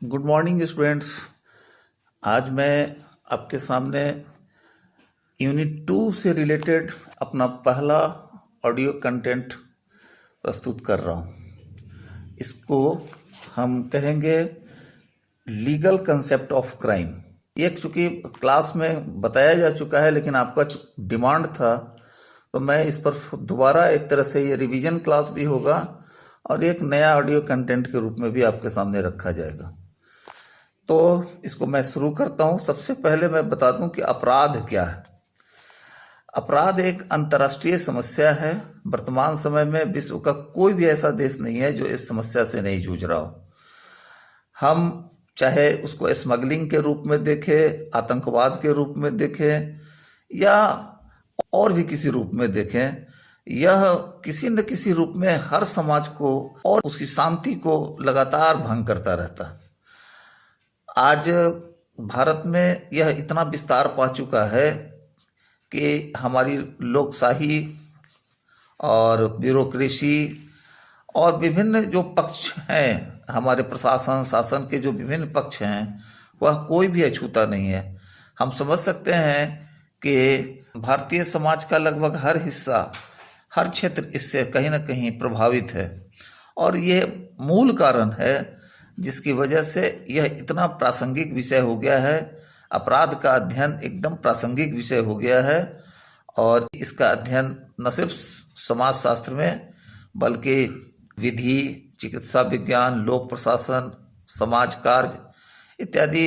Good morning students. आज मैं आपके सामने यूनिट 2 से रिलेटेड अपना पहला ऑडियो कंटेंट प्रस्तुत कर रहा हूँ। इसको हम कहेंगे लीगल कंसेप्ट ऑफ क्राइम। ये चूँकि क्लास में बताया जा चुका है, लेकिन आपका डिमांड था तो मैं इस पर दोबारा एक तरह से ये रिवीजन क्लास भी होगा और एक नया ऑडियो कंटेंट के रूप में भी आपके सामने रखा जाएगा। तो इसको मैं शुरू करता हूं। सबसे पहले मैं बता दूं कि अपराध क्या है। अपराध एक अंतर्राष्ट्रीय समस्या है। वर्तमान समय में विश्व का कोई भी ऐसा देश नहीं है जो इस समस्या से नहीं जूझ रहा हो। हम चाहे उसको स्मगलिंग के रूप में देखें, आतंकवाद के रूप में देखें या और भी किसी रूप में देखें, यह किसी न किसी रूप में हर समाज को और उसकी शांति को लगातार भंग करता रहता है। आज भारत में यह इतना विस्तार पा चुका है कि हमारी लोकशाही और ब्यूरोक्रेसी और विभिन्न जो पक्ष हैं, हमारे प्रशासन शासन के जो विभिन्न पक्ष हैं, वह कोई भी अछूता नहीं है। हम समझ सकते हैं कि भारतीय समाज का लगभग हर हिस्सा, हर क्षेत्र इससे कहीं ना कहीं प्रभावित है और ये मूल कारण है जिसकी वजह से यह इतना प्रासंगिक विषय हो गया है। अपराध का अध्ययन एकदम प्रासंगिक विषय हो गया है और इसका अध्ययन न सिर्फ समाजशास्त्र में बल्कि विधि, चिकित्सा विज्ञान, लोक प्रशासन, समाज कार्य इत्यादि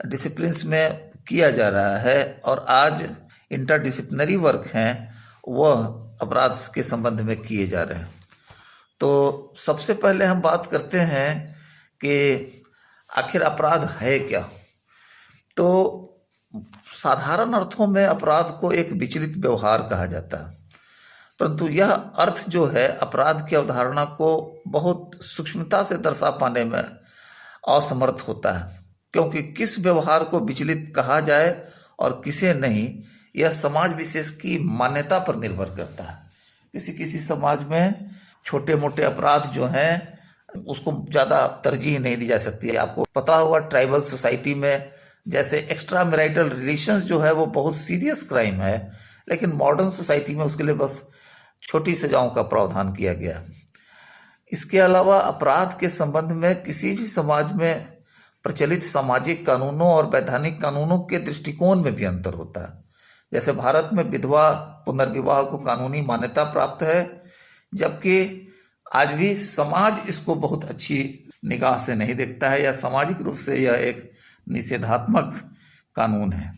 डिसिप्लिन्स में किया जा रहा है और आज इंटरडिसिप्लिनरी वर्क हैं वह अपराध के संबंध में किए जा रहे हैं। तो सबसे पहले हम बात करते हैं कि आखिर अपराध है क्या। तो साधारण अर्थों में अपराध को एक विचलित व्यवहार कहा जाता है, परंतु यह अर्थ जो है अपराध की अवधारणा को बहुत सूक्ष्मता से दर्शा पाने में असमर्थ होता है, क्योंकि किस व्यवहार को विचलित कहा जाए और किसे नहीं, यह समाज विशेष की मान्यता पर निर्भर करता है। किसी किसी समाज में छोटे मोटे अपराध जो हैं उसको ज़्यादा तरजीह नहीं दी जा सकती है। आपको पता होगा ट्राइबल सोसाइटी में जैसे एक्स्ट्रा मैरिटल रिलेशंस जो है वो बहुत सीरियस क्राइम है, लेकिन मॉडर्न सोसाइटी में उसके लिए बस छोटी सजाओं का प्रावधान किया गया। इसके अलावा अपराध के संबंध में किसी भी समाज में प्रचलित सामाजिक कानूनों और वैधानिक कानूनों के दृष्टिकोण में भी अंतर होता है। जैसे भारत में विधवा पुनर्विवाह को कानूनी मान्यता प्राप्त है, जबकि आज भी समाज इसको बहुत अच्छी निगाह से नहीं देखता है या सामाजिक रूप से यह एक निषेधात्मक कानून है।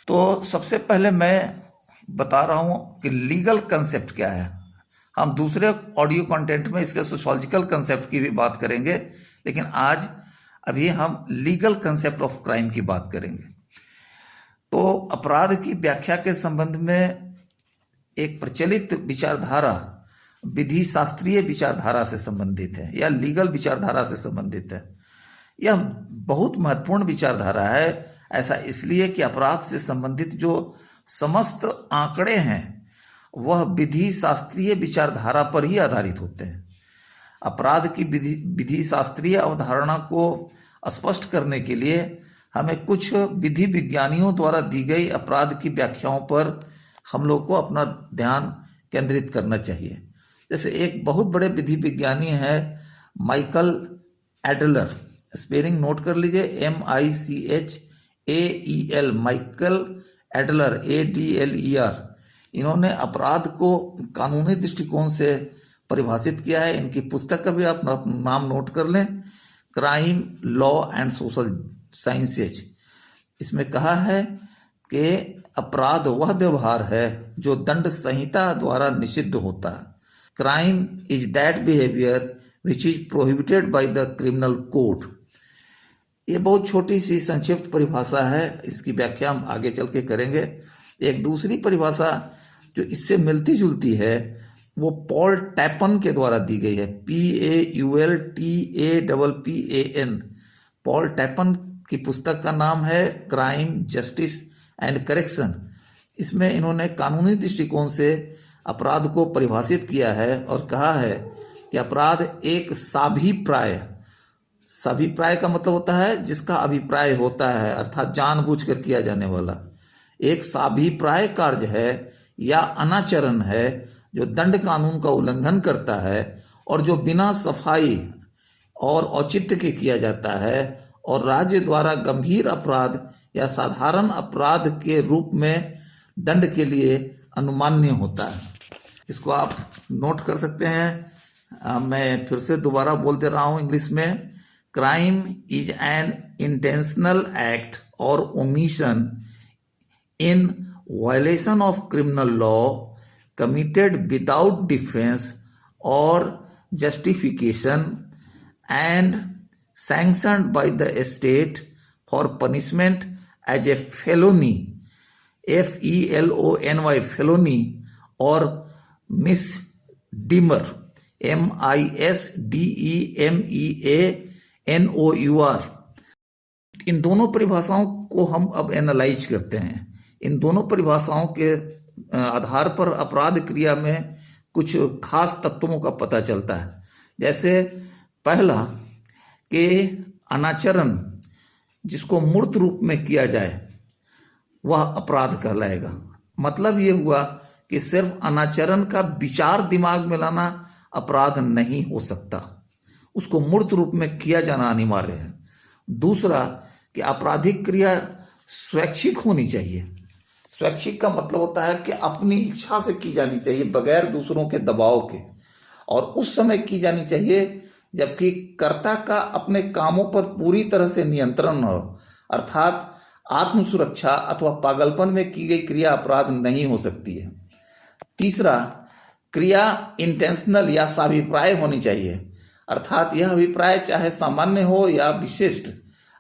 तो सबसे पहले मैं बता रहा हूँ कि लीगल कंसेप्ट क्या है। हम दूसरे ऑडियो कंटेंट में इसके सोशोलॉजिकल कंसेप्ट की भी बात करेंगे, लेकिन आज अभी हम लीगल कंसेप्ट ऑफ क्राइम की बात करेंगे। तो अपराध की व्याख्या के संबंध में एक प्रचलित विचारधारा विधि शास्त्रीय विचारधारा से संबंधित है या लीगल विचारधारा से संबंधित है। यह बहुत महत्वपूर्ण विचारधारा है। ऐसा इसलिए कि अपराध से संबंधित जो समस्त आंकड़े हैं वह विधि शास्त्रीय विचारधारा पर ही आधारित होते हैं। अपराध की विधि शास्त्रीय अवधारणा को स्पष्ट करने के लिए हमें कुछ विधि विज्ञानियों द्वारा दी गई अपराध की व्याख्याओं पर हम लोग को अपना ध्यान केंद्रित करना चाहिए। जैसे एक बहुत बड़े विधि विज्ञानी है माइकल एडलर, स्पेलिंग नोट कर लीजिए, MICHAEL, माइकल एडलर, ADLER। इन्होंने अपराध को कानूनी दृष्टिकोण से परिभाषित किया है। इनकी पुस्तक का भी आप नाम नोट कर लें, crime, law and social sciences. इसमें कहा है कि अपराध वह व्यवहार है जो दंड संहिता द्वारा निषिद्ध होता है। Crime is that behaviour which is prohibited by the criminal code. ये बहुत छोटी सी संक्षिप्त परिभाषा है, इसकी व्याख्या हम आगे चल के करेंगे। एक दूसरी परिभाषा जो इससे मिलती जुलती है वो पॉल टैपन के द्वारा दी गई है, PAULTAPPAN। पॉल टैपन की पुस्तक का नाम है क्राइम, जस्टिस एंड करेक्शन। इसमें इन्होंने कानूनी दृष्टिकोण से अपराध को परिभाषित किया है और कहा है कि अपराध एक साभिप्राय साभिप्राय का मतलब होता है जिसका अभिप्राय होता है, अर्थात जानबूझकर किया जाने वाला। एक साभिप्राय कार्य है या अनाचरण है जो दंड कानून का उल्लंघन करता है और जो बिना सफाई और औचित्य के किया जाता है और राज्य द्वारा गंभीर अपराध या साधारण अपराध के रूप में दंड के लिए अनुमान्य होता है। इसको आप नोट कर सकते हैं। मैं फिर से दोबारा बोल दे रहा हूं इंग्लिश में। Crime is an intentional act और omission in violation of criminal law committed without defense or justification and sanctioned by the state for punishment as a felony, felony, felony or misdemeanor, misdemeanor। इन दोनों परिभाषाओं को हम अब analyse करते हैं। इन दोनों परिभाषाओं के आधार पर अपराध क्रिया में कुछ खास तत्वों का पता चलता है। जैसे पहला कि अनाचरण जिसको मूर्त रूप में किया जाए वह अपराध कहलाएगा। मतलब ये हुआ कि सिर्फ अनाचरण का विचार दिमाग में लाना अपराध नहीं हो सकता, उसको मूर्त रूप में किया जाना अनिवार्य है। दूसरा कि आपराधिक क्रिया स्वैच्छिक होनी चाहिए। स्वैच्छिक का मतलब होता है कि अपनी इच्छा से की जानी चाहिए, बगैर दूसरों के दबाव के, और उस समय की जानी चाहिए जबकि कर्ता का अपने कामों पर पूरी तरह से नियंत्रण हो, अर्थात आत्म सुरक्षा अथवा पागलपन में की गई क्रिया अपराध नहीं हो सकती है। तीसरा, क्रिया इंटेंशनल या साभिप्राय होनी चाहिए, अर्थात यह अभिप्राय चाहे सामान्य हो या विशिष्ट।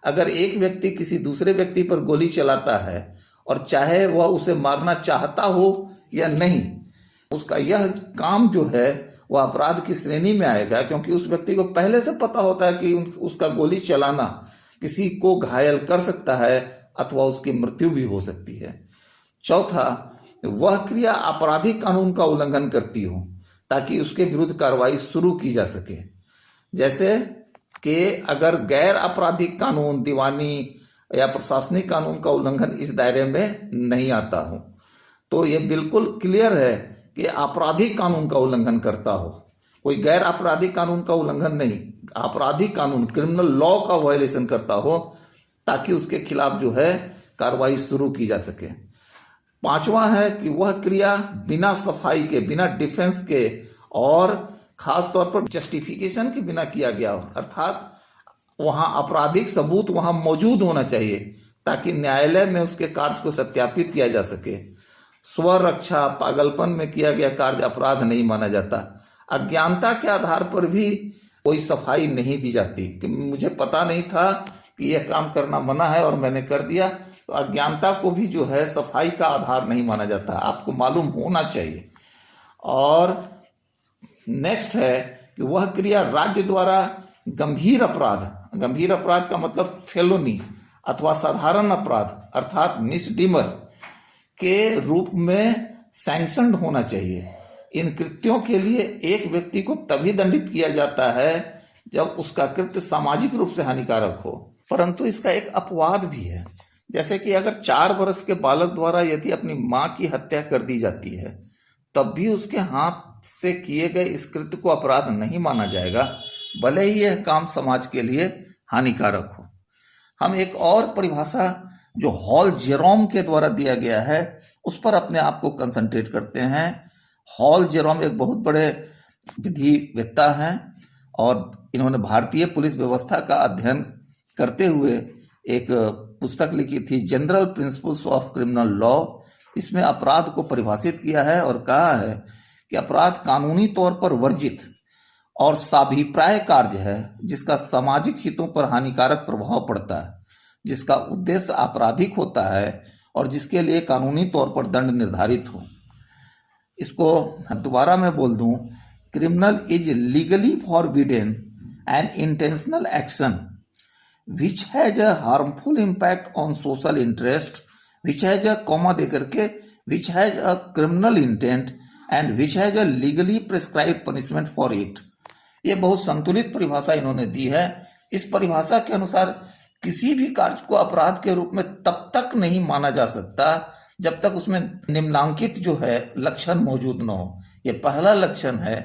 अगर एक व्यक्ति किसी दूसरे व्यक्ति पर गोली चलाता है और चाहे वह उसे मारना चाहता हो या नहीं, उसका यह काम जो है वह अपराध की श्रेणी में आएगा, क्योंकि उस व्यक्ति को पहले से पता होता है कि उसका गोली चलाना किसी को घायल कर सकता है अथवा उसकी मृत्यु भी हो सकती है। चौथा, वह क्रिया आपराधिक कानून का उल्लंघन करती हो ताकि उसके विरुद्ध कार्रवाई शुरू की जा सके। जैसे कि अगर गैर आपराधिक कानून, दीवानी या प्रशासनिक कानून का उल्लंघन इस दायरे में नहीं आता हो, तो यह बिल्कुल क्लियर है कि आपराधिक कानून का उल्लंघन करता हो, कोई गैर आपराधिक कानून का उल्लंघन नहीं, आपराधिक कानून, क्रिमिनल लॉ का वायलेशन करता हो ताकि उसके खिलाफ जो है कार्रवाई शुरू की जा सके। पांचवा है कि वह क्रिया बिना सफाई के, बिना डिफेंस के और खास तौर पर जस्टिफिकेशन के बिना किया गया हो, अर्थात वहां आपराधिक सबूत वहां मौजूद होना चाहिए ताकि न्यायालय में उसके कार्य को सत्यापित किया जा सके। स्वरक्षा, पागलपन में किया गया कार्य अपराध नहीं माना जाता। अज्ञानता के आधार पर भी कोई सफाई नहीं दी जाती कि मुझे पता नहीं था कि यह काम करना मना है और मैंने कर दिया, तो अज्ञानता को भी जो है सफाई का आधार नहीं माना जाता, आपको मालूम होना चाहिए। और नेक्स्ट है कि वह क्रिया राज्य द्वारा गंभीर अपराध का मतलब फेलोनी अथवा साधारण अपराध अर्थात मिसडीमर के रूप में सैंक्शनड होना चाहिए। इन कृत्यों के लिए एक व्यक्ति को तभी दंडित किया जाता है जब उसका कृत्य सामाजिक रूप से हानिकारक हो। परंतु इसका एक अपवाद भी है, जैसे कि अगर 4 वर्ष के बालक द्वारा यदि अपनी मां की हत्या कर दी जाती है तब भी उसके हाथ से किए गए इस कृत्य को अपराध नहीं माना जाएगा, भले ही यह काम समाज के लिए हानिकारक हो। हम एक और परिभाषा जो हॉल जेरोम के द्वारा दिया गया है उस पर अपने आप को कंसंट्रेट करते हैं। हॉल जेरोम एक बहुत बड़े विधिवेत्ता हैं और इन्होंने भारतीय पुलिस व्यवस्था का अध्ययन करते हुए एक पुस्तक लिखी थी, general principles of criminal law. इसमें अपराध को परिभाषित किया है और कहा है कि अपराध कानूनी तौर पर वर्जित और साभिप्राय कार्य है जिसका सामाजिक हितों पर हानिकारक प्रभाव पड़ता है, जिसका उद्देश्य आपराधिक होता है और जिसके लिए कानूनी तौर पर दंड निर्धारित हो। इसको दोबारा मैं बोल दूं, criminal is legally forbidden an intentional action which has a harmful impact on social interest, which has a comma दे करके which has a criminal intent and which has a legally prescribed punishment for it। ये बहुत संतुलित परिभाषा इन्होंने दी है इस परिभाषा के अनुसार किसी भी कार्य को अपराध के रूप में तब तक नहीं माना जा सकता जब तक उसमें निम्नलिखित जो है लक्षण मौजूद न हो। ये पहला लक्षण है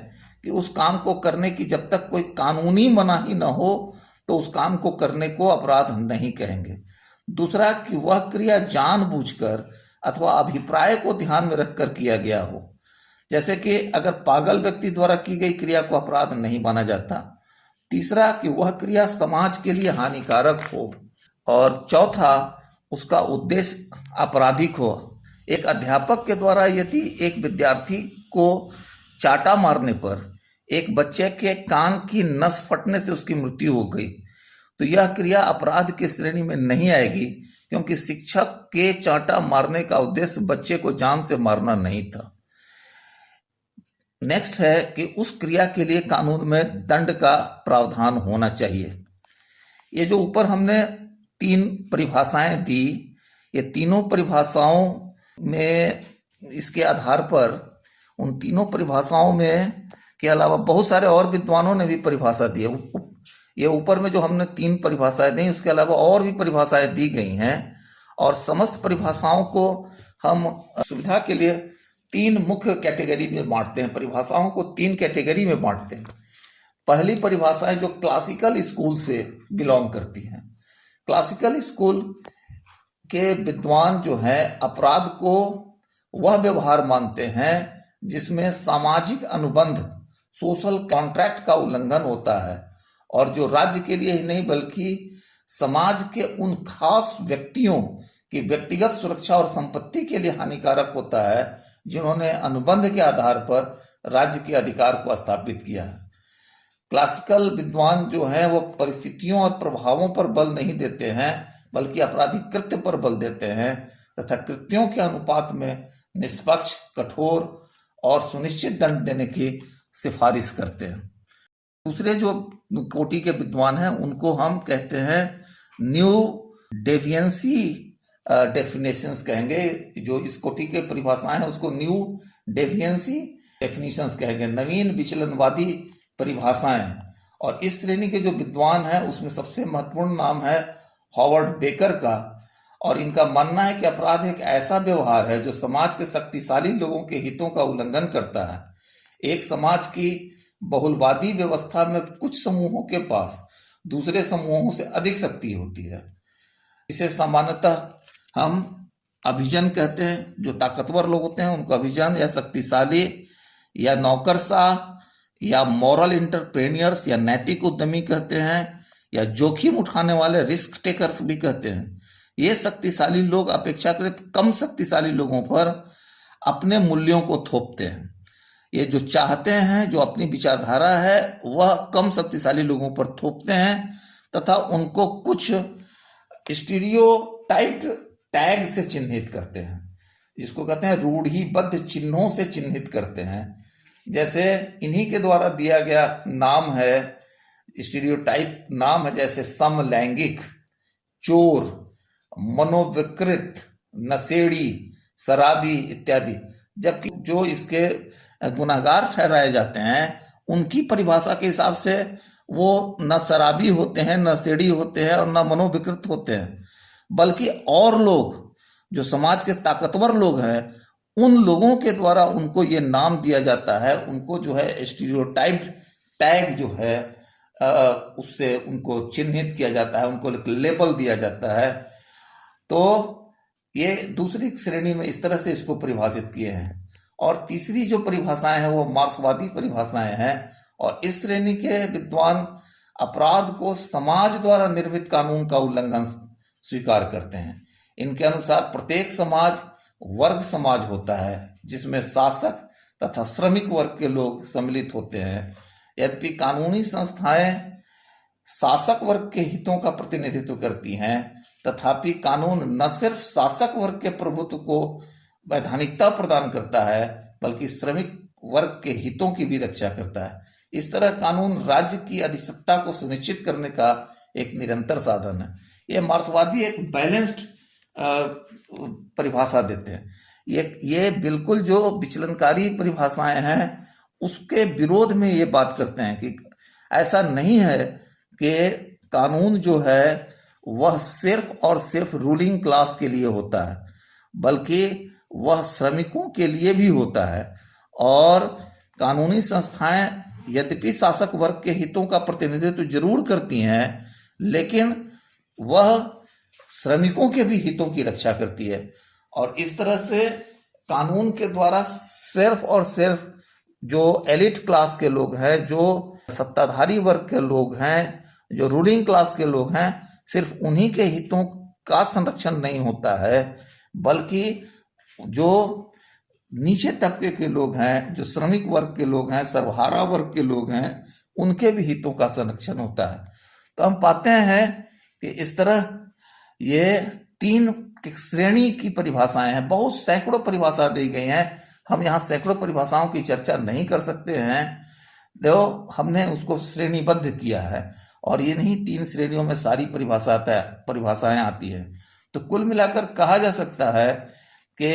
कि उस काम को करने की जब तक कोई कानूनी मनाही न हो तो उस काम को करने को अपराध नहीं कहेंगे। दूसरा कि वह क्रिया जानबूझकर अथवा अभिप्राय को ध्यान में रखकर किया गया हो, जैसे कि अगर पागल व्यक्ति द्वारा की गई क्रिया को अपराध नहीं माना जाता। तीसरा कि वह क्रिया समाज के लिए हानिकारक हो, और चौथा उसका उद्देश्य आपराधिक हो। एक अध्यापक के द्वारा यदि एक विद्यार्थी को चाटा मारने पर एक बच्चे के कान की नस फटने से उसकी मृत्यु हो गई तो यह क्रिया अपराध की श्रेणी में नहीं आएगी, क्योंकि शिक्षक के चाटा मारने का उद्देश्य बच्चे को जान से मारना नहीं था। नेक्स्ट है कि उस क्रिया के लिए कानून में दंड का प्रावधान होना चाहिए। ये जो ऊपर हमने 3 परिभाषाएं दी, ये तीनों परिभाषाओं में इसके आधार पर उन तीनों परिभाषाओं में के अलावा बहुत सारे और विद्वानों ने भी परिभाषा दी है। ये ऊपर में जो हमने 3 परिभाषाएं दी, उसके अलावा और भी परिभाषाएं दी गई हैं, और समस्त परिभाषाओं को हम सुविधा के लिए 3 मुख्य कैटेगरी में बांटते हैं। परिभाषाओं को 3 कैटेगरी में बांटते हैं। पहली परिभाषाएं जो क्लासिकल स्कूल से बिलोंग करती हैं। क्लासिकल स्कूल के विद्वान जो हैं अपराध को वह व्यवहार मानते हैं जिसमें सामाजिक अनुबंध, सोशल कॉन्ट्रैक्ट का उल्लंघन होता है, और जो राज्य के लिए ही नहीं बल्कि समाज के उन खास व्यक्तियों की व्यक्तिगत सुरक्षा और संपत्ति के लिए हानिकारक होता है जिन्होंने अनुबंध के आधार पर राज्य के अधिकार को स्थापित किया है। क्लासिकल विद्वान जो हैं वो परिस्थितियों और प्रभावों पर बल नहीं देते हैं बल्कि आपराधिक कृत्य पर बल देते हैं तथा कृत्यों के अनुपात में निष्पक्ष, कठोर और सुनिश्चित दंड देने की सिफारिश करते हैं। दूसरे जो कोटि के विद्वान हैं उनको हम कहते हैं न्यू डेविएंसी डेफिनेशंस कहेंगे। जो इस कोटि के परिभाषाएं हैं उसको न्यू डेविएंसी डेफिनेशंस कहेंगे, नवीन विचलनवादी परिभाषाएं। और इस श्रेणी के जो विद्वान हैं उसमें सबसे महत्वपूर्ण नाम है हॉवर्ड बेकर का, और इनका मानना है कि अपराध एक ऐसा व्यवहार है जो समाज के शक्तिशाली लोगों के हितों का उल्लंघन करता है। एक समाज की बहुलवादी व्यवस्था में कुछ समूहों के पास दूसरे समूहों से अधिक शक्ति होती है। इसे सामान्यतः हम अभिजन कहते हैं। जो ताकतवर लोग होते हैं उनको अभिजन या शक्तिशाली या नौकरशाह या मॉरल इंटरप्रेन्योर्स या नैतिक उद्यमी कहते हैं, या जोखिम उठाने वाले रिस्क टेकर्स भी कहते हैं। ये शक्तिशाली लोग अपेक्षाकृत कम शक्तिशाली लोगों पर अपने मूल्यों को थोपते हैं। ये जो चाहते हैं, जो अपनी विचारधारा है वह कम शक्तिशाली लोगों पर थोपते हैं तथा उनको कुछ स्टीरियोटाइप्ड टैग से चिन्हित करते हैं, जिसको कहते हैं रूढ़िबद्ध चिन्हों से चिन्हित करते हैं। जैसे इन्हीं के द्वारा दिया गया नाम है, स्टीरियोटाइप नाम है, जैसे समलैंगिक, चोर, मनोविकृत, नशेड़ी, शराबी इत्यादि। जबकि जो इसके गुनाहगार ठहराए जाते हैं उनकी परिभाषा के हिसाब से वो न शराबी होते हैं, न नशेड़ी होते हैं और न मनोविकृत होते हैं, बल्कि और लोग जो समाज के ताकतवर लोग हैं उन लोगों के द्वारा उनको ये नाम दिया जाता है। उनको जो है स्टीरियोटाइप्ड टैग जो है उससे उनको चिन्हित किया जाता है, उनको लेबल दिया जाता है। तो ये दूसरी श्रेणी में इस तरह से इसको परिभाषित किए हैं। और तीसरी जो परिभाषाएं हैं वो मार्क्सवादी परिभाषाएं हैं, और इस श्रेणी के विद्वान अपराध को समाज द्वारा निर्मित कानून का उल्लंघन स्वीकार करते हैं। इनके अनुसार प्रत्येक समाज वर्ग समाज होता है जिसमें शासक तथा श्रमिक वर्ग के लोग सम्मिलित होते हैं। यद्यपि कानूनी संस्थाएं शासक वर्ग के हितों का प्रतिनिधित्व करती हैं, तथापि कानून न सिर्फ शासक वर्ग के प्रभुत्व को वैधानिकता प्रदान करता है बल्कि श्रमिक वर्ग के हितों की भी रक्षा करता है। इस तरह कानून राज्य की अधिसत्ता को सुनिश्चित करने का एक निरंतर साधन है। ये मार्क्सवादी एक बैलेंस्ड परिभाषा देते हैं। ये बिल्कुल जो विचलनकारी परिभाषाएं हैं उसके विरोध में ये बात करते हैं कि ऐसा नहीं है कि कानून जो है वह सिर्फ और सिर्फ रूलिंग क्लास के लिए होता है, बल्कि वह श्रमिकों के लिए भी होता है। और कानूनी संस्थाएं यद्यपि शासक वर्ग के हितों का प्रतिनिधित्व जरूर करती हैं, लेकिन वह श्रमिकों के भी हितों की रक्षा करती है। और इस तरह से कानून के द्वारा सिर्फ और सिर्फ जो एलिट क्लास के लोग हैं, जो सत्ताधारी वर्ग के लोग हैं, जो रूलिंग क्लास के लोग हैं, सिर्फ उन्हीं के हितों का संरक्षण नहीं होता है, बल्कि जो नीचे तबके के लोग हैं, जो श्रमिक वर्ग के लोग हैं, सर्वहारा वर्ग के लोग हैं, उनके भी हितों का संरक्षण होता है। तो हम पाते हैं कि इस तरह ये 3 श्रेणी की परिभाषाएं हैं। बहुत सैकड़ों परिभाषा दी गई हैं, हम यहाँ सैकड़ों परिभाषाओं की चर्चा नहीं कर सकते हैं, तो हमने उसको श्रेणीबद्ध किया है। और ये नहीं 3 श्रेणियों में सारी परिभाषाएं आती हैं। तो कुल मिलाकर कहा जा सकता है कि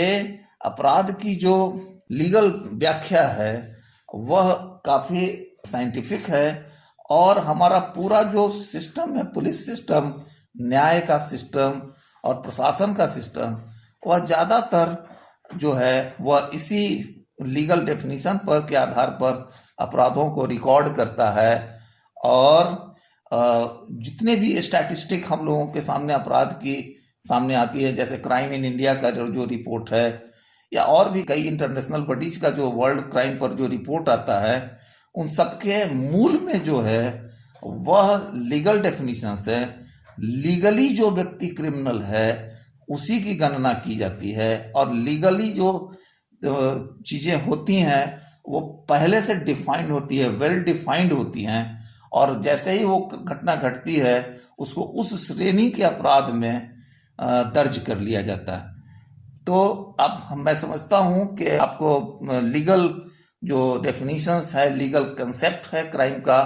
अपराध की जो लीगल व्याख्या है वह काफी साइंटिफिक है, और हमारा पूरा जो सिस्टम है, पुलिस सिस्टम, न्याय का सिस्टम और प्रशासन का सिस्टम, वह ज्यादातर जो है वह इसी लीगल डेफिनेशन पर के आधार पर अपराधों को रिकॉर्ड करता है। और जितने भी स्टैटिस्टिक हम लोगों के सामने अपराध की सामने आती है, जैसे क्राइम इन इंडिया का जो रिपोर्ट है, या और भी कई इंटरनेशनल बॉडीज का जो वर्ल्ड क्राइम पर जो रिपोर्ट आता है, उन सबके मूल में जो है वह लीगल डेफिनेशन है। लीगली जो व्यक्ति क्रिमिनल है उसी की गणना की जाती है, और लीगली जो चीजें होती हैं वो पहले से डिफाइंड होती है, वेल डिफाइंड होती हैं, और जैसे ही वो घटना घटती है उसको उस श्रेणी के अपराध में दर्ज कर लिया जाता है। तो अब मैं समझता हूं कि आपको लीगल जो डेफिनेशंस है, लीगल कंसेप्ट है क्राइम का,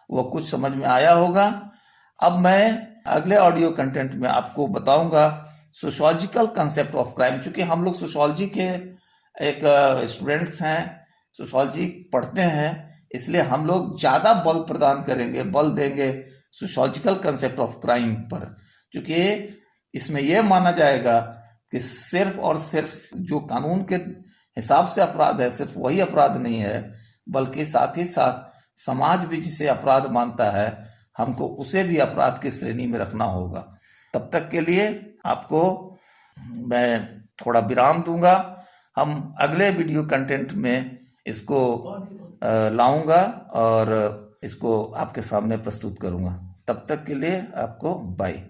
वो कुछ समझ में आया होगा। अब मैं अगले ऑडियो कंटेंट में आपको बताऊंगा सोशियोलॉजिकल कंसेप्ट ऑफ क्राइम। चूंकि हम लोग सोशियोलॉजी के एक स्टूडेंट्स हैं, सोशियोलॉजी पढ़ते हैं, इसलिए हम लोग ज्यादा बल देंगे सोशियोलॉजिकल कंसेप्ट ऑफ क्राइम पर, क्योंकि इसमें यह माना जाएगा कि सिर्फ और सिर्फ जो कानून के हिसाब से अपराध है, सिर्फ वही अपराध नहीं है, बल्कि साथ ही साथ समाज भी जिसे अपराध मानता है, हमको उसे भी अपराध की श्रेणी में रखना होगा। तब तक के लिए आपको मैं थोड़ा विराम दूंगा। हम अगले वीडियो कंटेंट में इसको लाऊंगा और इसको आपके सामने प्रस्तुत करूंगा। तब तक के लिए आपको बाय।